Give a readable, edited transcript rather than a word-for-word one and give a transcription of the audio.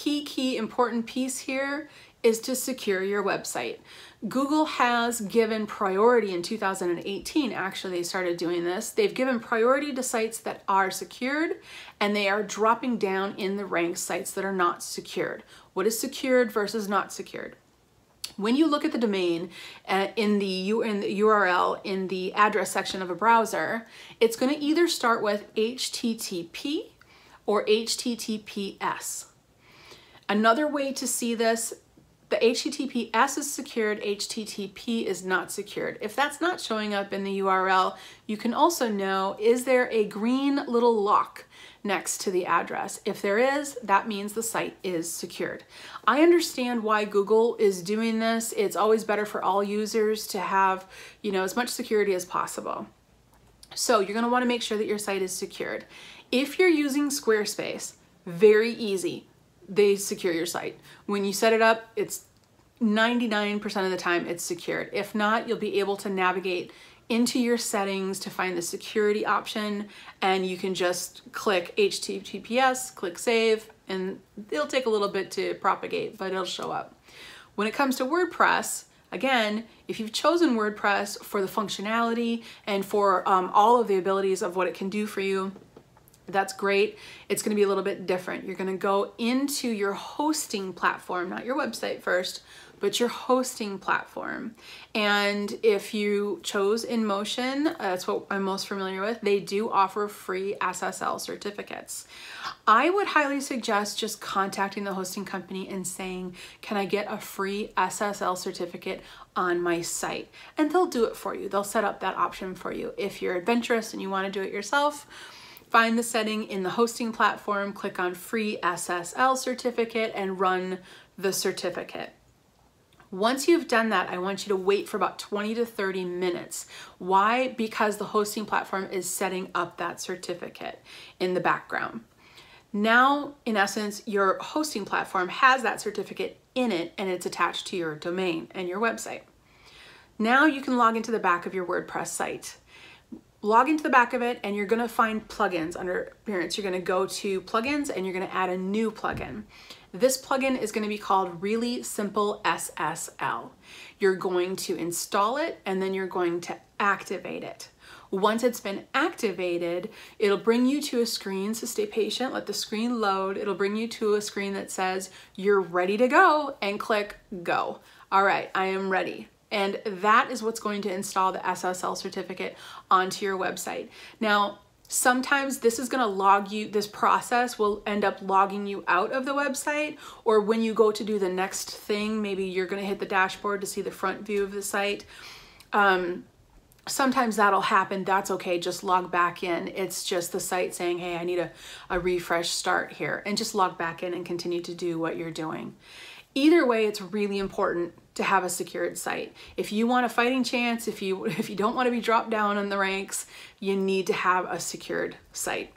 key important piece here is to secure your website. Google has given priority in 2018, actually they started doing this. They've given priority to sites that are secured, and they are dropping down in the ranks sites that are not secured. What is secured versus not secured? When you look at the domain in the URL in the address section of a browser, it's going to either start with HTTP or HTTPS. Another way to see this, the HTTPS is secured, HTTP is not secured. If that's not showing up in the URL, you can also know, is there a green little lock next to the address? If there is, that means the site is secured. I understand why Google is doing this. It's always better for all users to have, you know, as much security as possible. So you're going to want to make sure that your site is secured. If you're using Squarespace, very easy. They secure your site. When you set it up, it's 99% of the time it's secured. If not, you'll be able to navigate into your settings to find the security option, and you can just click HTTPS, click save, and it'll take a little bit to propagate, but it'll show up. When it comes to WordPress, again, if you've chosen WordPress for the functionality and for all of the abilities of what it can do for you, that's great. It's going to be a little bit different. You're going to go into your hosting platform, not your website first, but your hosting platform. And if you chose InMotion, that's what I'm most familiar with, they do offer free SSL certificates. I would highly suggest just contacting the hosting company and saying, can I get a free SSL certificate on my site? And they'll do it for you. They'll set up that option for you. If you're adventurous and you want to do it yourself, find the setting in the hosting platform, click on free SSL certificate, and run the certificate. Once you've done that, I want you to wait for about 20 to 30 minutes. Why? Because the hosting platform is setting up that certificate in the background. Now, in essence, your hosting platform has that certificate in it, and it's attached to your domain and your website. Now you can log into the back of your WordPress site. Log into the back of it, and you're going to find plugins under Appearance. You're going to go to plugins, and you're going to add a new plugin. This plugin is going to be called Really Simple SSL. You're going to install it, and then you're going to activate it. Once it's been activated, it'll bring you to a screen, so stay patient, let the screen load. It'll bring you to a screen that says you're ready to go, and click go. All right, I am ready. And that is what's going to install the SSL certificate onto your website. Now, sometimes this is going to log you, this process will end up logging you out of the website, or when you go to do the next thing, maybe you're going to hit the dashboard to see the front view of the site. Sometimes that'll happen. That's okay. Just log back in. It's just the site saying, hey, I need a refresh start here, and just log back in and continue to do what you're doing. Either way, it's really important to have a secured site. If you want a fighting chance, if you don't want to be dropped down in the ranks, you need to have a secured site.